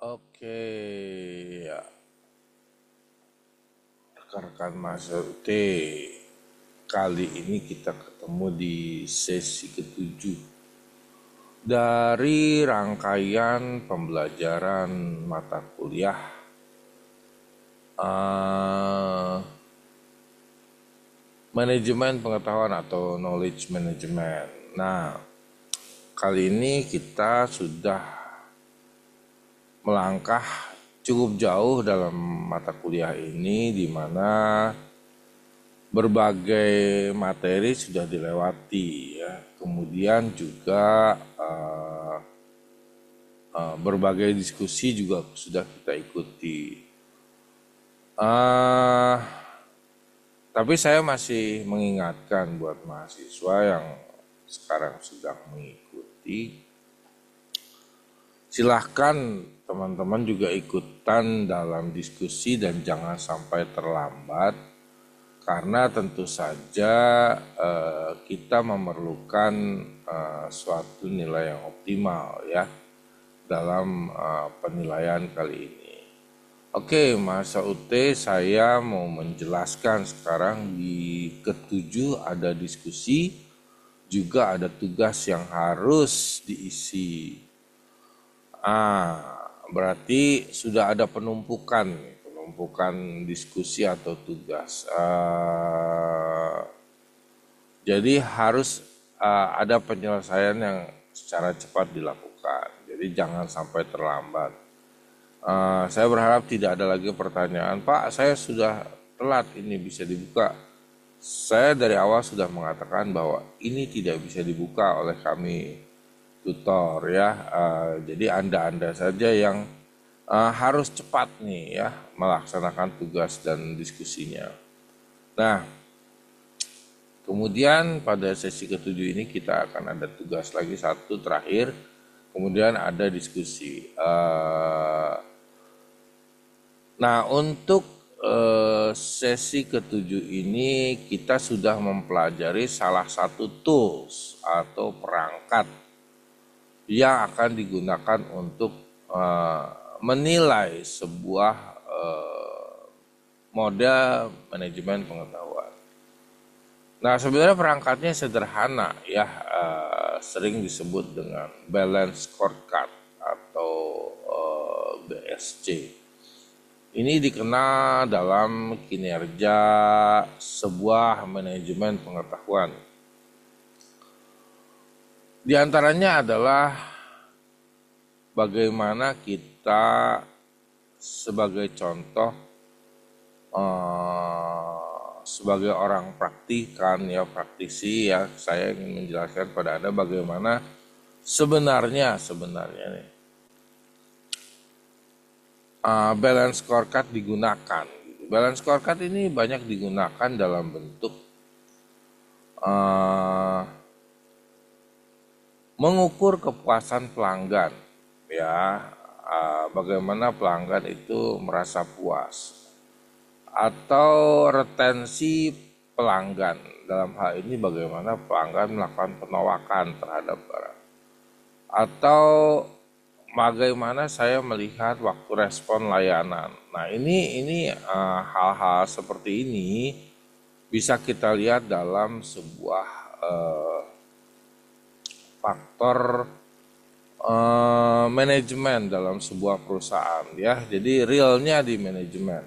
Oke, ya, rekan-rekan Mas T. Kali ini kita ketemu di sesi ketujuh dari rangkaian pembelajaran mata kuliah eh, manajemen pengetahuan atau knowledge management. Nah, kali ini kita sudah melangkah cukup jauh dalam mata kuliah ini, di mana berbagai materi sudah dilewati ya. Kemudian juga berbagai diskusi juga sudah kita ikuti. Eh, tapi saya masih mengingatkan buat mahasiswa yang sekarang sedang mengikuti, silahkan teman-teman juga ikutan dalam diskusi dan jangan sampai terlambat, karena tentu saja kita memerlukan suatu nilai yang optimal ya dalam penilaian kali ini. Oke, Mas UT, saya mau menjelaskan sekarang di ketujuh ada diskusi, juga ada tugas yang harus diisi. Berarti sudah ada penumpukan diskusi atau tugas. Jadi harus ada penyelesaian yang secara cepat dilakukan. Jadi jangan sampai terlambat. Saya berharap tidak ada lagi pertanyaan, Pak, saya sudah telat, ini bisa dibuka. Saya dari awal sudah mengatakan bahwa ini tidak bisa dibuka oleh kami tutor ya. Jadi Anda saja yang harus cepat nih ya melaksanakan tugas dan diskusinya. Nah, kemudian pada sesi ketujuh ini kita akan ada tugas lagi satu terakhir, kemudian ada diskusi. Nah, untuk sesi ketujuh ini kita sudah mempelajari salah satu tools atau perangkat yang akan digunakan untuk menilai sebuah model manajemen pengetahuan. Nah, sebenarnya perangkatnya sederhana ya, sering disebut dengan balance scorecard atau BSC. Ini dikenal dalam kinerja sebuah manajemen pengetahuan. Di antaranya adalah bagaimana kita sebagai contoh, sebagai orang praktikan ya, praktisi ya, saya ingin menjelaskan pada Anda bagaimana sebenarnya nih balance scorecard digunakan. Balance scorecard ini banyak digunakan dalam bentuk mengukur kepuasan pelanggan ya, bagaimana pelanggan itu merasa puas, atau retensi pelanggan, dalam hal ini bagaimana pelanggan melakukan penolakan terhadap barang, atau bagaimana saya melihat waktu respon layanan. Nah, ini hal-hal seperti ini bisa kita lihat dalam sebuah faktor manajemen dalam sebuah perusahaan ya. Jadi realnya di manajemen.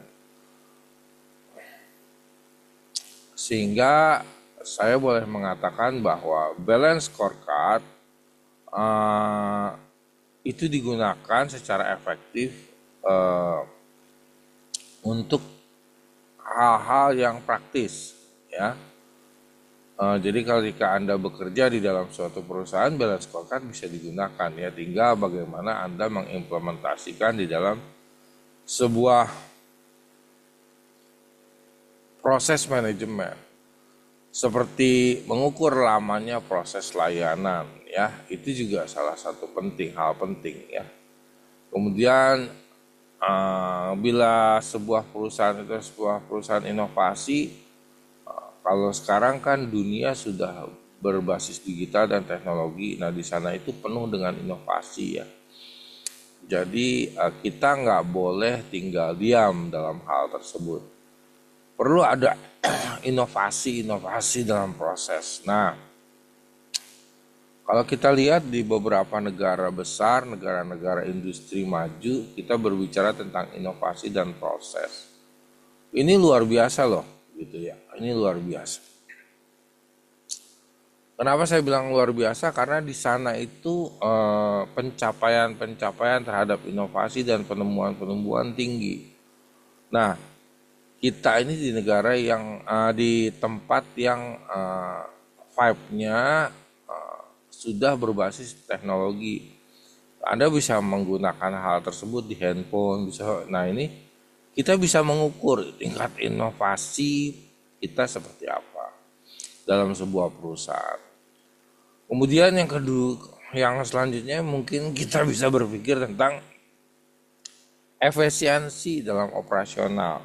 Sehingga saya boleh mengatakan bahwa balance scorecard itu digunakan secara efektif untuk hal-hal yang praktis ya. Jadi ketika Anda bekerja di dalam suatu perusahaan, balance scorecard bisa digunakan ya. Tinggal bagaimana Anda mengimplementasikan di dalam sebuah proses manajemen. Seperti mengukur lamanya proses layanan ya, itu juga salah satu hal penting ya. Kemudian bila sebuah perusahaan itu sebuah perusahaan inovasi, kalau sekarang kan dunia sudah berbasis digital dan teknologi, nah di sana itu penuh dengan inovasi ya. Jadi kita nggak boleh tinggal diam dalam hal tersebut. Perlu ada inovasi-inovasi dalam proses. Nah, kalau kita lihat di beberapa negara besar, negara-negara industri maju, kita berbicara tentang inovasi dan proses. Ini luar biasa loh, gitu ya. Ini luar biasa. Kenapa saya bilang luar biasa? Karena di sana itu pencapaian-pencapaian terhadap inovasi dan penemuan-penemuan tinggi. Nah, kita ini di negara yang di tempat yang vibe-nya sudah berbasis teknologi. Anda bisa menggunakan hal tersebut di handphone, bisa. Nah, ini kita bisa mengukur tingkat inovasi kita seperti apa dalam sebuah perusahaan. Kemudian yang kedua, yang selanjutnya mungkin kita bisa berpikir tentang efisiensi dalam operasional.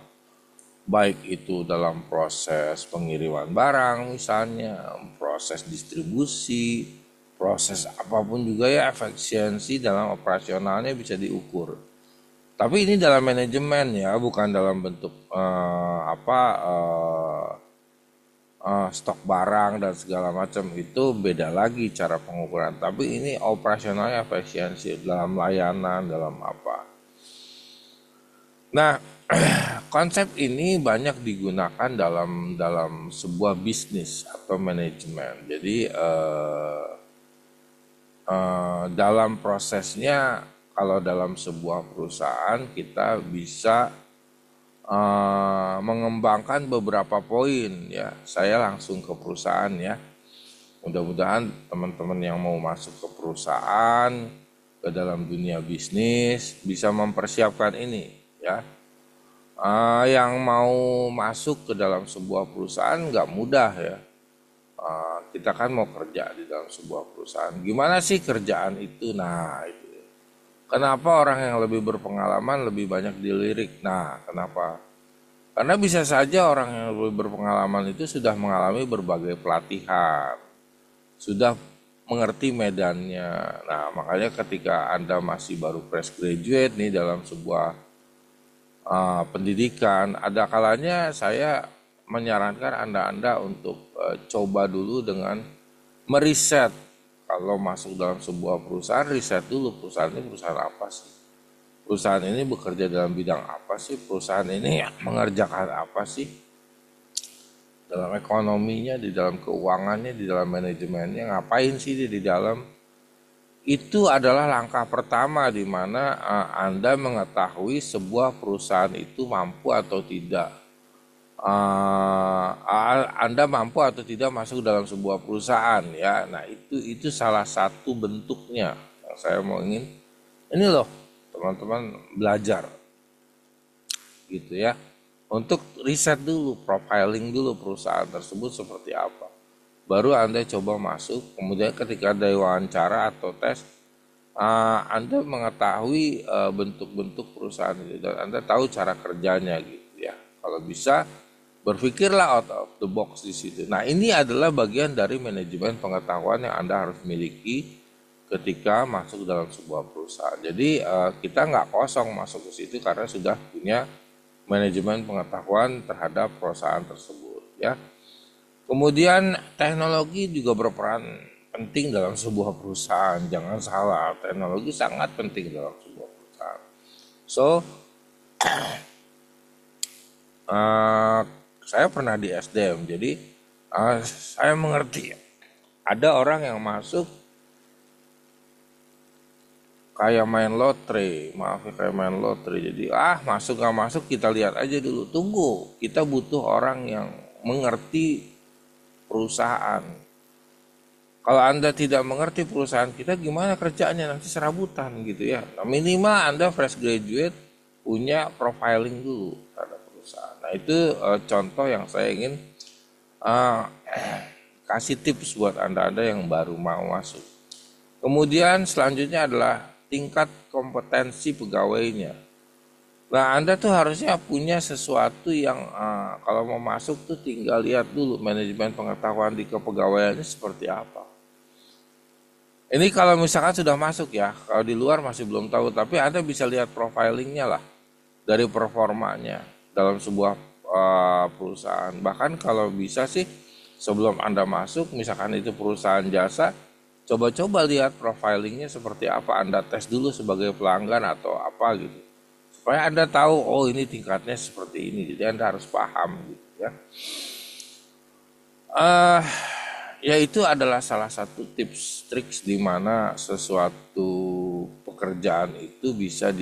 Baik itu dalam proses pengiriman barang misalnya, proses distribusi, proses apapun juga ya, efisiensi dalam operasionalnya bisa diukur. Tapi ini dalam manajemen ya, bukan dalam bentuk stok barang dan segala macam. Itu beda lagi cara pengukuran. Tapi ini operasionalnya efisiensi dalam layanan, dalam apa. Nah, konsep ini banyak digunakan dalam sebuah bisnis atau manajemen. Jadi dalam prosesnya, kalau dalam sebuah perusahaan kita bisa mengembangkan beberapa poin ya. Saya langsung ke perusahaan ya. Mudah-mudahan teman-teman yang mau masuk ke perusahaan, ke dalam dunia bisnis bisa mempersiapkan ini ya. Yang mau masuk ke dalam sebuah perusahaan nggak mudah ya. Kita kan mau kerja di dalam sebuah perusahaan. Gimana sih kerjaan itu? Nah, itu. Kenapa orang yang lebih berpengalaman lebih banyak dilirik? Nah, kenapa? Karena bisa saja orang yang lebih berpengalaman itu sudah mengalami berbagai pelatihan, sudah mengerti medannya. Nah, makanya ketika Anda masih baru fresh graduate nih dalam sebuah pendidikan, ada kalanya saya menyarankan Anda untuk coba dulu dengan meriset. Kalau masuk dalam sebuah perusahaan, riset dulu perusahaan ini perusahaan apa sih? Perusahaan ini bekerja dalam bidang apa sih? Perusahaan ini mengerjakan apa sih? Dalam ekonominya, di dalam keuangannya, di dalam manajemennya, ngapain sih dia di dalam? Itu adalah langkah pertama di mana Anda mengetahui sebuah perusahaan itu mampu atau tidak. Anda mampu atau tidak masuk dalam sebuah perusahaan ya. Nah, itu salah satu bentuknya yang saya mau ingin. Ini loh, teman-teman belajar gitu ya. Untuk riset dulu, profiling dulu perusahaan tersebut seperti apa. Baru Anda coba masuk, kemudian ketika ada wawancara atau tes, Anda mengetahui bentuk-bentuk perusahaan itu dan Anda tahu cara kerjanya gitu ya. Kalau bisa berpikirlah out of the box di situ. Nah, ini adalah bagian dari manajemen pengetahuan yang Anda harus miliki ketika masuk dalam sebuah perusahaan. Jadi kita nggak kosong masuk ke situ karena sudah punya manajemen pengetahuan terhadap perusahaan tersebut ya. Kemudian teknologi juga berperan penting dalam sebuah perusahaan. Jangan salah, teknologi sangat penting dalam sebuah perusahaan. So saya pernah di SDM, jadi saya mengerti ada orang yang masuk kayak main lotre, kayak main lotre. Jadi masuk nggak masuk kita lihat aja dulu, tunggu. Kita butuh orang yang mengerti perusahaan. Kalau Anda tidak mengerti perusahaan kita, gimana kerjaannya nanti serabutan gitu ya. Nah, minimal Anda fresh graduate punya profiling dulu terhadap perusahaan. Nah, itu contoh yang saya ingin kasih tips buat Anda yang baru mau masuk. Kemudian selanjutnya adalah tingkat kompetensi pegawainya. Nah, Anda tuh harusnya punya sesuatu yang kalau mau masuk tuh tinggal lihat dulu manajemen pengetahuan di kepegawaiannya seperti apa. Ini kalau misalkan sudah masuk ya, kalau di luar masih belum tahu, tapi Anda bisa lihat profilingnya lah dari performanya dalam sebuah perusahaan. Bahkan kalau bisa sih sebelum Anda masuk, misalkan itu perusahaan jasa, coba-coba lihat profilingnya seperti apa. Anda tes dulu sebagai pelanggan atau apa gitu. Supaya Anda tahu, oh ini tingkatnya seperti ini. Jadi Anda harus paham gitu ya. eh Ya itu adalah salah satu tips triks di mana sesuatu pekerjaan itu bisa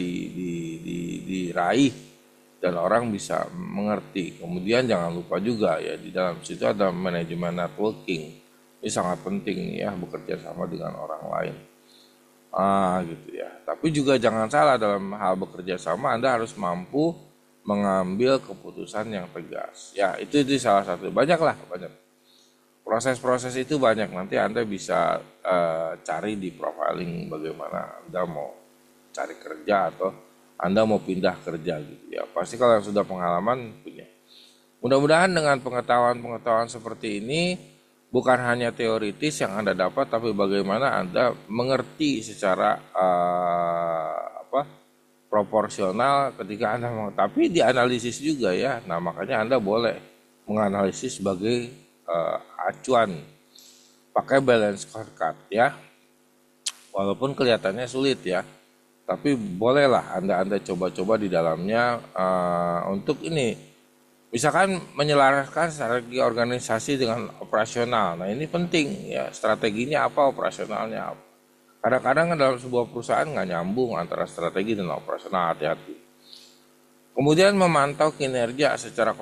diraih dan orang bisa mengerti. Kemudian jangan lupa juga ya di dalam situ ada manajemen networking. Ini sangat penting ya bekerja sama dengan orang lain. Gitu ya. Tapi juga jangan salah dalam hal bekerja sama Anda harus mampu mengambil keputusan yang tegas. Ya, itu salah satu. Banyak lah, banyak. Proses-proses itu banyak, nanti Anda bisa cari di profiling bagaimana Anda mau cari kerja atau Anda mau pindah kerja gitu ya. Pasti kalau yang sudah pengalaman punya. Mudah-mudahan dengan pengetahuan-pengetahuan seperti ini bukan hanya teoritis yang Anda dapat, tapi bagaimana Anda mengerti secara proporsional ketika Anda mau. Tapi dianalisis juga ya. Nah makanya Anda boleh menganalisis sebagai acuan, pakai balance scorecard ya, walaupun kelihatannya sulit ya, tapi bolehlah anda coba-coba di dalamnya untuk ini, misalkan menyelaraskan strategi organisasi dengan operasional. Nah ini penting ya, strateginya apa, operasionalnya apa. Kadang-kadang dalam sebuah perusahaan nggak nyambung antara strategi dan operasional, hati-hati. Kemudian memantau kinerja secara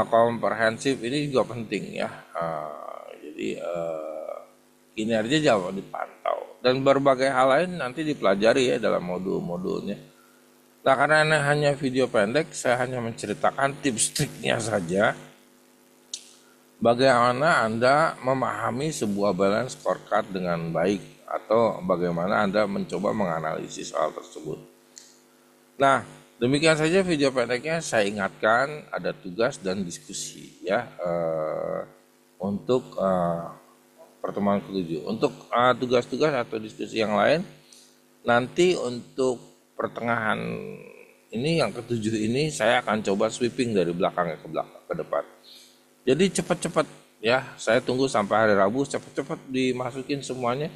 komprehensif ini juga penting ya. Jadi kinerja jauh dipantau dan berbagai hal lain nanti dipelajari ya dalam modul-modulnya. Nah karena ini hanya video pendek, saya hanya menceritakan tips triknya saja. Bagaimana Anda memahami sebuah balance scorecard dengan baik atau bagaimana Anda mencoba menganalisis hal tersebut. Nah, demikian saja video pendeknya. Saya ingatkan ada tugas dan diskusi ya untuk pertemuan ke-7. Untuk tugas-tugas atau diskusi yang lain nanti untuk pertengahan ini yang ke-7 ini saya akan coba sweeping dari belakang ke belakang ke depan. Jadi cepat-cepat ya, saya tunggu sampai hari Rabu cepat-cepat dimasukin semuanya.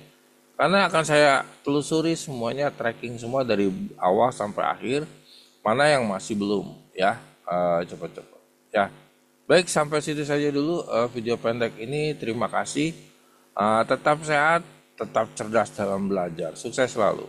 Karena akan saya telusuri semuanya, tracking semua dari awal sampai akhir. Mana yang masih belum ya, cepat-cepat ya. Baik, sampai situ saja dulu video pendek ini. Terima kasih. Tetap sehat, tetap cerdas dalam belajar. Sukses selalu.